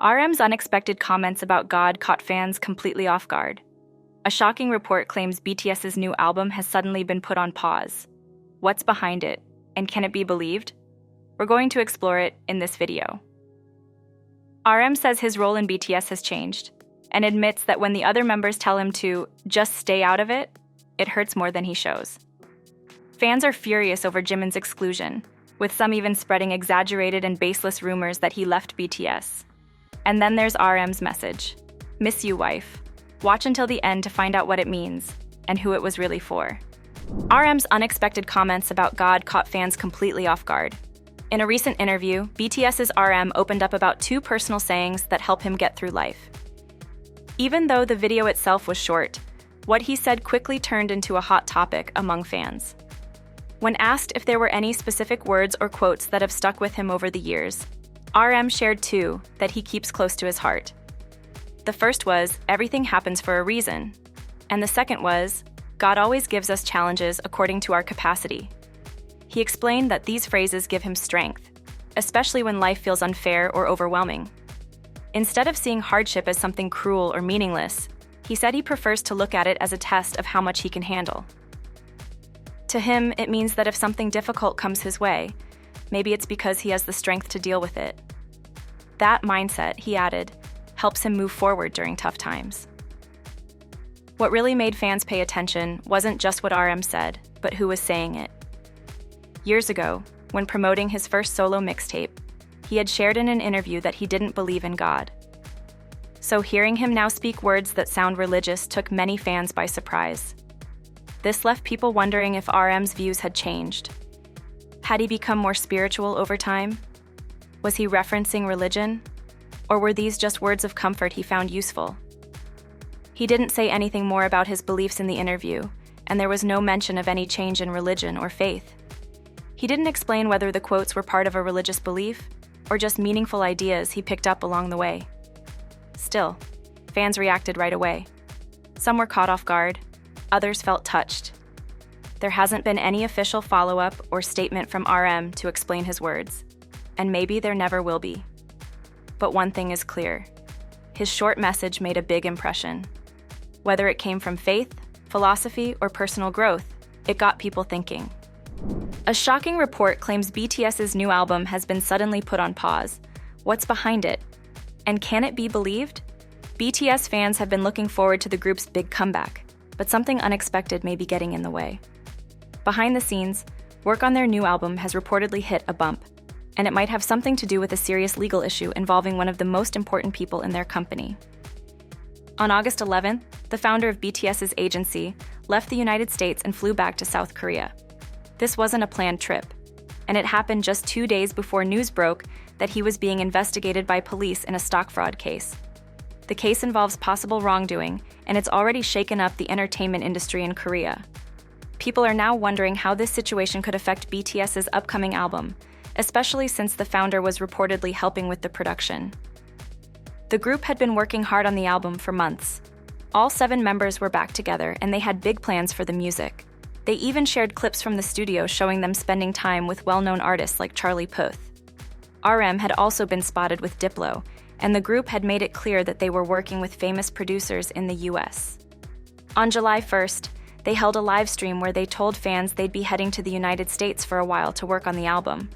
RM's unexpected comments about God caught fans completely off guard. A shocking report claims BTS's new album has suddenly been put on pause. What's behind it, and can it be believed? We're going to explore it in this video. RM says his role in BTS has changed, and admits that when the other members tell him to just stay out of it, it hurts more than he shows. Fans are furious over Jimin's exclusion, with some even spreading exaggerated and baseless rumors that he left BTS. And then there's RM's message. Miss you, wife. Watch until the end to find out what it means, and who it was really for. RM's unexpected comments about God caught fans completely off guard. In a recent interview, BTS's RM opened up about 2 personal sayings that help him get through life. Even though the video itself was short, what he said quickly turned into a hot topic among fans. When asked if there were any specific words or quotes that have stuck with him over the years, RM shared 2 that he keeps close to his heart. The first was, "Everything happens for a reason," and the second was, "God always gives us challenges according to our capacity." He explained that these phrases give him strength, especially when life feels unfair or overwhelming. Instead of seeing hardship as something cruel or meaningless, he said he prefers to look at it as a test of how much he can handle. To him, it means that if something difficult comes his way, maybe it's because he has the strength to deal with it. That mindset, he added, helps him move forward during tough times. What really made fans pay attention wasn't just what RM said, but who was saying it. Years ago, when promoting his first solo mixtape, he had shared in an interview that he didn't believe in God. So hearing him now speak words that sound religious took many fans by surprise. This left people wondering if RM's views had changed. Had he become more spiritual over time? Was he referencing religion? Or were these just words of comfort he found useful? He didn't say anything more about his beliefs in the interview, and there was no mention of any change in religion or faith. He didn't explain whether the quotes were part of a religious belief or just meaningful ideas he picked up along the way. Still, fans reacted right away. Some were caught off guard, others felt touched. There hasn't been any official follow-up or statement from RM to explain his words, and maybe there never will be. But one thing is clear. His short message made a big impression. Whether it came from faith, philosophy, or personal growth, it got people thinking. A shocking report claims BTS's new album has been suddenly put on pause. What's behind it? And can it be believed? BTS fans have been looking forward to the group's big comeback, but something unexpected may be getting in the way. Behind the scenes, work on their new album has reportedly hit a bump, and it might have something to do with a serious legal issue involving one of the most important people in their company. On August 11th, the founder of BTS's agency left the United States and flew back to South Korea. This wasn't a planned trip, and it happened just 2 days before news broke that he was being investigated by police in a stock fraud case. The case involves possible wrongdoing, and it's already shaken up the entertainment industry in Korea. People are now wondering how this situation could affect BTS's upcoming album, especially since the founder was reportedly helping with the production. The group had been working hard on the album for months. All 7 members were back together, and they had big plans for the music. They even shared clips from the studio showing them spending time with well-known artists like Charlie Puth. RM had also been spotted with Diplo, and the group had made it clear that they were working with famous producers in the US. On July 1st, they held a live stream where they told fans they'd be heading to the United States for a while to work on the album.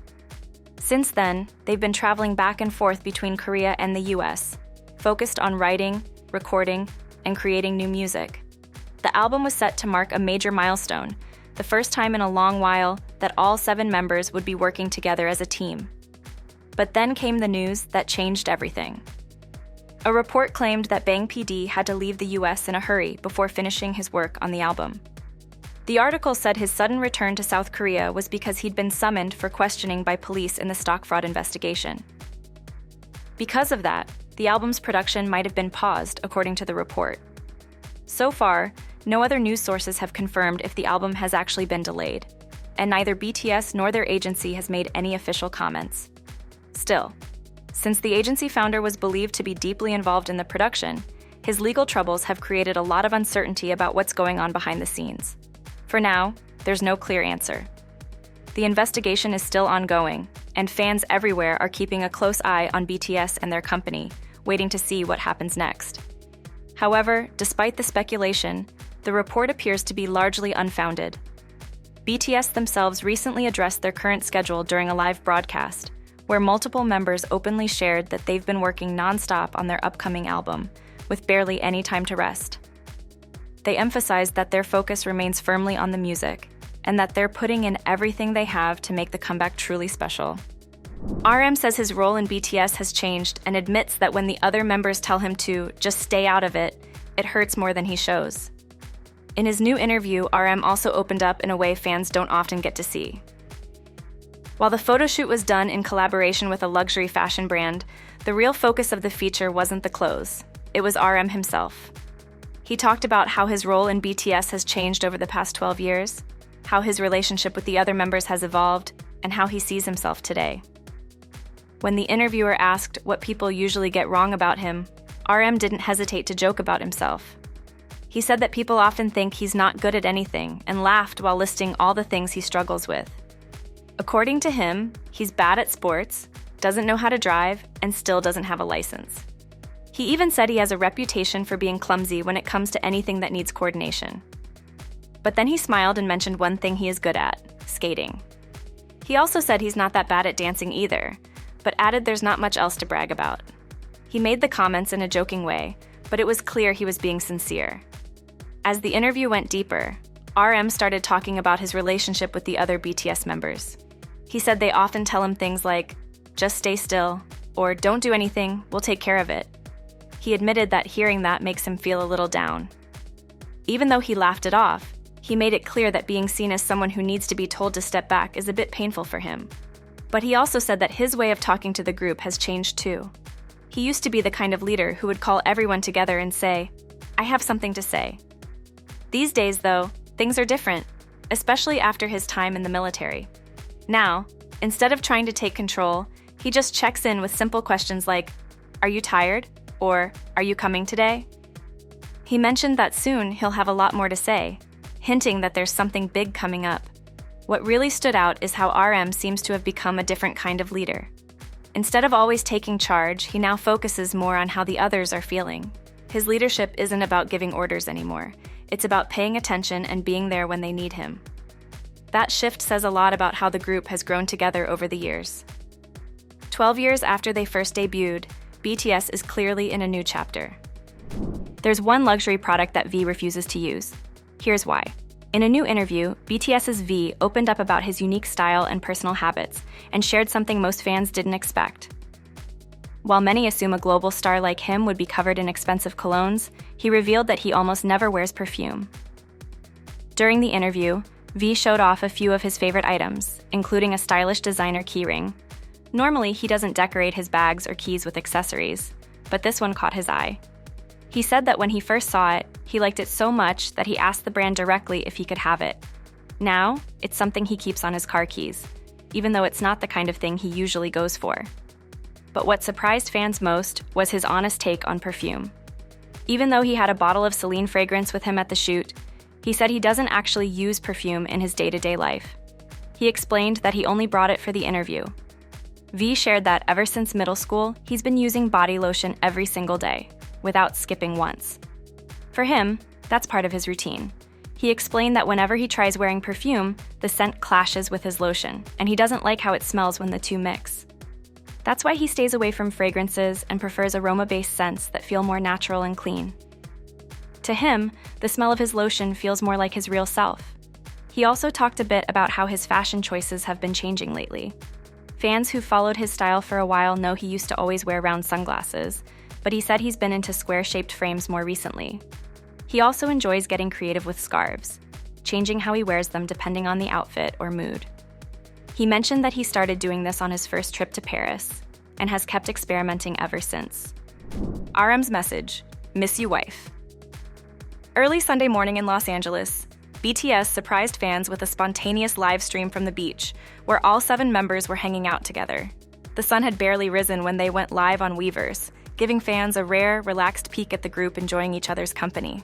Since then, they've been traveling back and forth between Korea and the US, focused on writing, recording, and creating new music. The album was set to mark a major milestone, the first time in a long while that all 7 members would be working together as a team. But then came the news that changed everything. A report claimed that Bang PD had to leave the US in a hurry before finishing his work on the album. The article said his sudden return to South Korea was because he'd been summoned for questioning by police in the stock fraud investigation. Because of that, the album's production might have been paused, according to the report. So far, no other news sources have confirmed if the album has actually been delayed, and neither BTS nor their agency has made any official comments. Still, since the agency founder was believed to be deeply involved in the production, his legal troubles have created a lot of uncertainty about what's going on behind the scenes. For now, there's no clear answer. The investigation is still ongoing, and fans everywhere are keeping a close eye on BTS and their company, waiting to see what happens next. However, despite the speculation, the report appears to be largely unfounded. BTS themselves recently addressed their current schedule during a live broadcast, where multiple members openly shared that they've been working non-stop on their upcoming album, with barely any time to rest. They emphasized that their focus remains firmly on the music, and that they're putting in everything they have to make the comeback truly special. RM says his role in BTS has changed and admits that when the other members tell him to just stay out of it, it hurts more than he shows. In his new interview, RM also opened up in a way fans don't often get to see. While the photo shoot was done in collaboration with a luxury fashion brand, the real focus of the feature wasn't the clothes. It was RM himself. He talked about how his role in BTS has changed over the past 12 years, how his relationship with the other members has evolved, and how he sees himself today. When the interviewer asked what people usually get wrong about him, RM didn't hesitate to joke about himself. He said that people often think he's not good at anything and laughed while listing all the things he struggles with. According to him, he's bad at sports, doesn't know how to drive, and still doesn't have a license. He even said he has a reputation for being clumsy when it comes to anything that needs coordination. But then he smiled and mentioned one thing he is good at: skating. He also said he's not that bad at dancing either, but added there's not much else to brag about. He made the comments in a joking way, but it was clear he was being sincere. As the interview went deeper, RM started talking about his relationship with the other BTS members. He said they often tell him things like, "Just stay still," or "Don't do anything, we'll take care of it." He admitted that hearing that makes him feel a little down. Even though he laughed it off, he made it clear that being seen as someone who needs to be told to step back is a bit painful for him. But he also said that his way of talking to the group has changed too. He used to be the kind of leader who would call everyone together and say, "I have something to say." These days, though, things are different, especially after his time in the military. Now, instead of trying to take control, he just checks in with simple questions like, "Are you tired?" or "Are you coming today?" He mentioned that soon he'll have a lot more to say, hinting that there's something big coming up. What really stood out is how RM seems to have become a different kind of leader. Instead of always taking charge, he now focuses more on how the others are feeling. His leadership isn't about giving orders anymore. It's about paying attention and being there when they need him. That shift says a lot about how the group has grown together over the years. 12 years after they first debuted, BTS is clearly in a new chapter. There's one luxury product that V refuses to use. Here's why. In a new interview, BTS's V opened up about his unique style and personal habits and shared something most fans didn't expect. While many assume a global star like him would be covered in expensive colognes, he revealed that he almost never wears perfume. During the interview, V showed off a few of his favorite items, including a stylish designer keyring. Normally, he doesn't decorate his bags or keys with accessories, but this one caught his eye. He said that when he first saw it, he liked it so much that he asked the brand directly if he could have it. Now, it's something he keeps on his car keys, even though it's not the kind of thing he usually goes for. But what surprised fans most was his honest take on perfume. Even though he had a bottle of Celine fragrance with him at the shoot, he said he doesn't actually use perfume in his day-to-day life. He explained that he only brought it for the interview. V shared that ever since middle school, he's been using body lotion every single day, without skipping once. For him, that's part of his routine. He explained that whenever he tries wearing perfume, the scent clashes with his lotion, and he doesn't like how it smells when the two mix. That's why he stays away from fragrances and prefers aroma-based scents that feel more natural and clean. To him, the smell of his lotion feels more like his real self. He also talked a bit about how his fashion choices have been changing lately. Fans who followed his style for a while know he used to always wear round sunglasses, but he said he's been into square-shaped frames more recently. He also enjoys getting creative with scarves, changing how he wears them depending on the outfit or mood. He mentioned that he started doing this on his first trip to Paris and has kept experimenting ever since. RM's message: "Miss you, wife." Early Sunday morning in Los Angeles, BTS surprised fans with a spontaneous live stream from the beach, where all 7 members were hanging out together. The sun had barely risen when they went live on Weverse, giving fans a rare, relaxed peek at the group enjoying each other's company.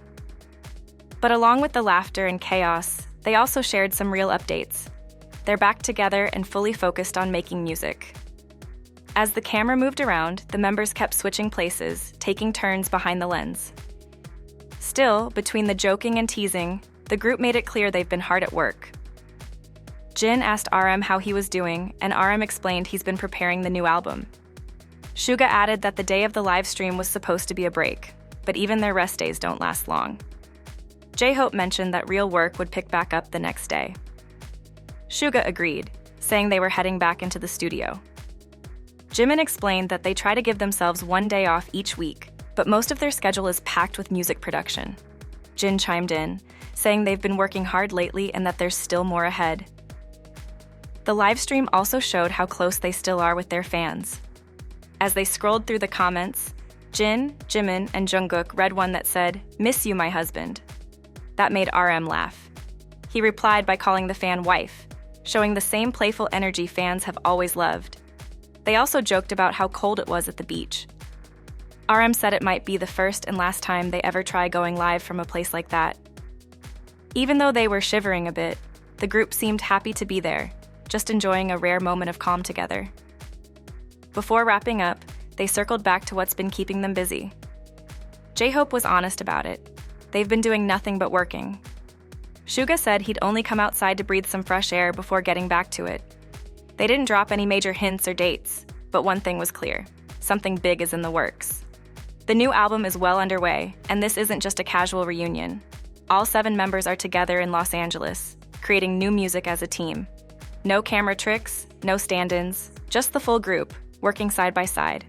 But along with the laughter and chaos, they also shared some real updates. They're back together and fully focused on making music. As the camera moved around, the members kept switching places, taking turns behind the lens. Still, between the joking and teasing, the group made it clear they've been hard at work. Jin asked RM how he was doing, and RM explained he's been preparing the new album. Suga added that the day of the live stream was supposed to be a break, but even their rest days don't last long. J-Hope mentioned that real work would pick back up the next day. Suga agreed, saying they were heading back into the studio. Jimin explained that they try to give themselves one day off each week, but most of their schedule is packed with music production. Jin chimed in, saying they've been working hard lately and that there's still more ahead. The live stream also showed how close they still are with their fans. As they scrolled through the comments, Jin, Jimin, and Jungkook read one that said, "Miss you, my husband." That made RM laugh. He replied by calling the fan wife, showing the same playful energy fans have always loved. They also joked about how cold it was at the beach. RM said it might be the first and last time they ever try going live from a place like that. Even though they were shivering a bit, the group seemed happy to be there, just enjoying a rare moment of calm together. Before wrapping up, they circled back to what's been keeping them busy. J-Hope was honest about it. They've been doing nothing but working. Suga said he'd only come outside to breathe some fresh air before getting back to it. They didn't drop any major hints or dates, but one thing was clear: something big is in the works. The new album is well underway, and this isn't just a casual reunion. All 7 members are together in Los Angeles, creating new music as a team. No camera tricks, no stand-ins, just the full group, working side by side.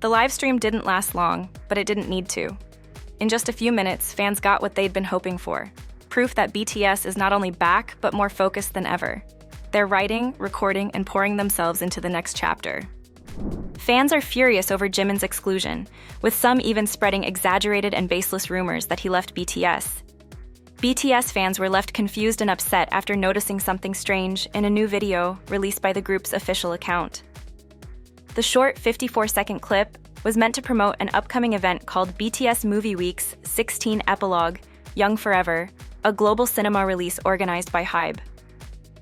The live stream didn't last long, but it didn't need to. In just a few minutes, fans got what they'd been hoping for: proof that BTS is not only back, but more focused than ever. They're writing, recording, and pouring themselves into the next chapter. Fans are furious over Jimin's exclusion, with some even spreading exaggerated and baseless rumors that he left BTS. BTS fans were left confused and upset after noticing something strange in a new video released by the group's official account. The short 54-second clip was meant to promote an upcoming event called BTS Movie Week's 16 Epilogue, Young Forever, a global cinema release organized by HYBE.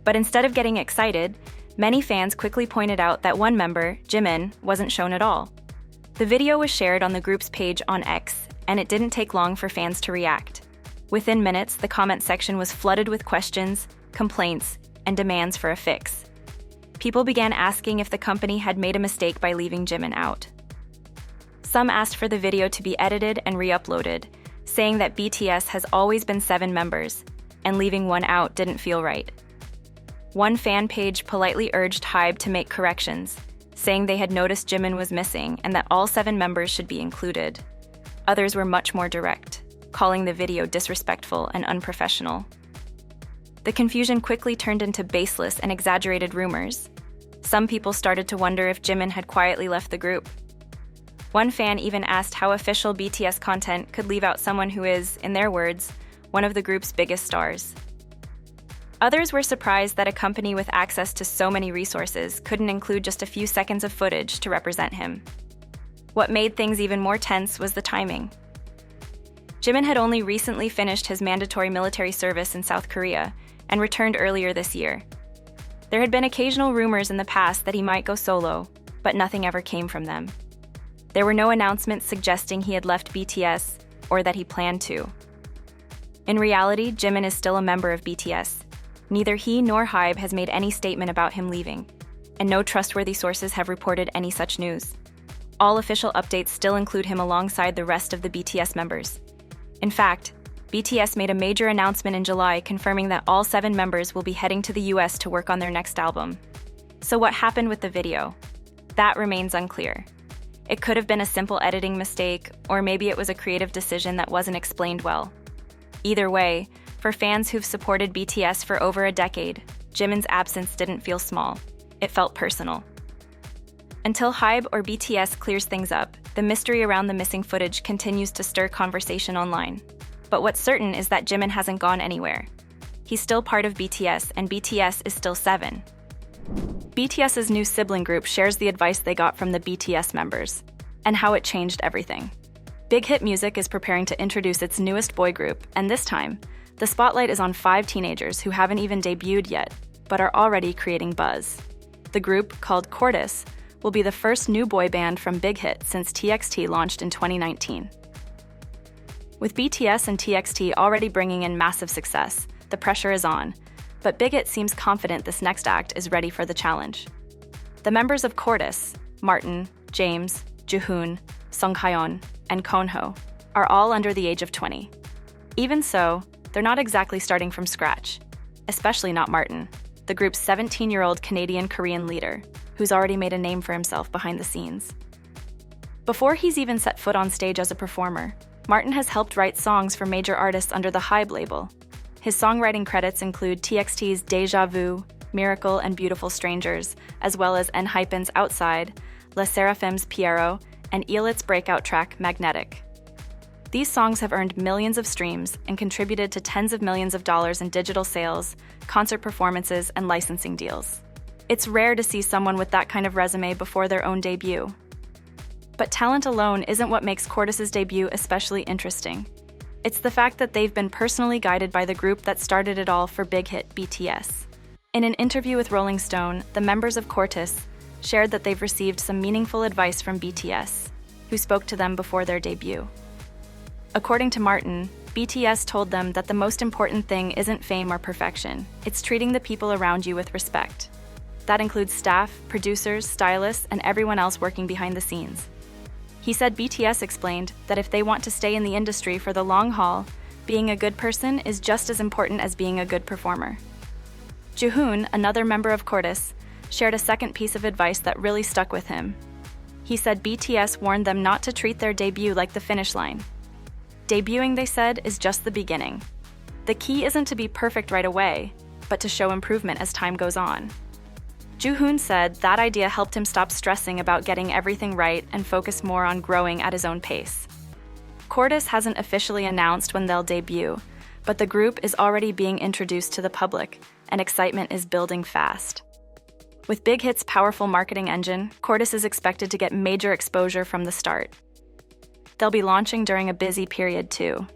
But instead of getting excited, many fans quickly pointed out that one member, Jimin, wasn't shown at all. The video was shared on the group's page on X, and it didn't take long for fans to react. Within minutes, the comment section was flooded with questions, complaints, and demands for a fix. People began asking if the company had made a mistake by leaving Jimin out. Some asked for the video to be edited and re-uploaded, saying that BTS has always been 7 members, and leaving one out didn't feel right. One fan page politely urged HYBE to make corrections, saying they had noticed Jimin was missing and that all 7 members should be included. Others were much more direct, calling the video disrespectful and unprofessional. The confusion quickly turned into baseless and exaggerated rumors. Some people started to wonder if Jimin had quietly left the group. One fan even asked how official BTS content could leave out someone who is, in their words, one of the group's biggest stars. Others were surprised that a company with access to so many resources couldn't include just a few seconds of footage to represent him. What made things even more tense was the timing. Jimin had only recently finished his mandatory military service in South Korea and returned earlier this year. There had been occasional rumors in the past that he might go solo, but nothing ever came from them. There were no announcements suggesting he had left BTS or that he planned to. In reality, Jimin is still a member of BTS. Neither he nor HYBE has made any statement about him leaving, and no trustworthy sources have reported any such news. All official updates still include him alongside the rest of the BTS members. In fact, BTS made a major announcement in July confirming that all 7 members will be heading to the US to work on their next album. So what happened with the video? That remains unclear. It could have been a simple editing mistake, or maybe it was a creative decision that wasn't explained well. Either way, for fans who've supported BTS for over a decade, Jimin's absence didn't feel small. It felt personal. Until HYBE or BTS clears things up, the mystery around the missing footage continues to stir conversation online. But what's certain is that Jimin hasn't gone anywhere. He's still part of BTS, and BTS is still 7. BTS's new sibling group shares the advice they got from the BTS members, and how it changed everything. Big Hit Music is preparing to introduce its newest boy group, and this time, the spotlight is on 5 teenagers who haven't even debuted yet, but are already creating buzz. The group, called Cordis, will be the first new boy band from Big Hit since TXT launched in 2019. With BTS and TXT already bringing in massive success, the pressure is on, but Big Hit seems confident this next act is ready for the challenge. The members of Chorus, Martin, James, Jihoon, Sunghaeon, and Konho, are all under the age of 20. Even so, they're not exactly starting from scratch, especially not Martin, the group's 17-year-old Canadian-Korean leader, who's already made a name for himself behind the scenes. Before he's even set foot on stage as a performer, Martin has helped write songs for major artists under the Hybe label. His songwriting credits include TXT's Deja Vu, Miracle and Beautiful Strangers, as well as ENHYPEN's Outside, Le Seraphim's Piero, and Eelit's breakout track Magnetic. These songs have earned millions of streams and contributed to tens of millions of dollars in digital sales, concert performances, and licensing deals. It's rare to see someone with that kind of resume before their own debut. But talent alone isn't what makes Chorus's debut especially interesting. It's the fact that they've been personally guided by the group that started it all for Big Hit, BTS. In an interview with Rolling Stone, the members of Chorus shared that they've received some meaningful advice from BTS, who spoke to them before their debut. According to Martin, BTS told them that the most important thing isn't fame or perfection, it's treating the people around you with respect. That includes staff, producers, stylists, and everyone else working behind the scenes. He said BTS explained that if they want to stay in the industry for the long haul, being a good person is just as important as being a good performer. Jihoon, another member of Chorus, shared a second piece of advice that really stuck with him. He said BTS warned them not to treat their debut like the finish line. Debuting, they said, is just the beginning. The key isn't to be perfect right away, but to show improvement as time goes on. Jihoon said that idea helped him stop stressing about getting everything right and focus more on growing at his own pace. Chorus hasn't officially announced when they'll debut, but the group is already being introduced to the public, and excitement is building fast. With Big Hit's powerful marketing engine, Chorus is expected to get major exposure from the start. They'll be launching during a busy period too.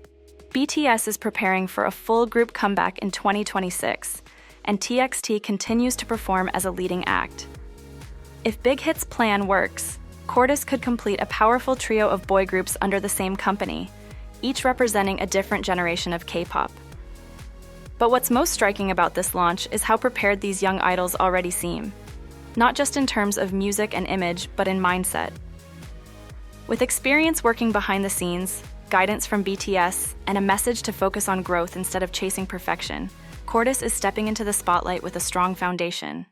BTS is preparing for a full group comeback in 2026, and TXT continues to perform as a leading act. If Big Hit's plan works, Chorus could complete a powerful trio of boy groups under the same company, each representing a different generation of K-pop. But what's most striking about this launch is how prepared these young idols already seem, not just in terms of music and image, but in mindset. With experience working behind the scenes, guidance from BTS, and a message to focus on growth instead of chasing perfection, Chorus is stepping into the spotlight with a strong foundation.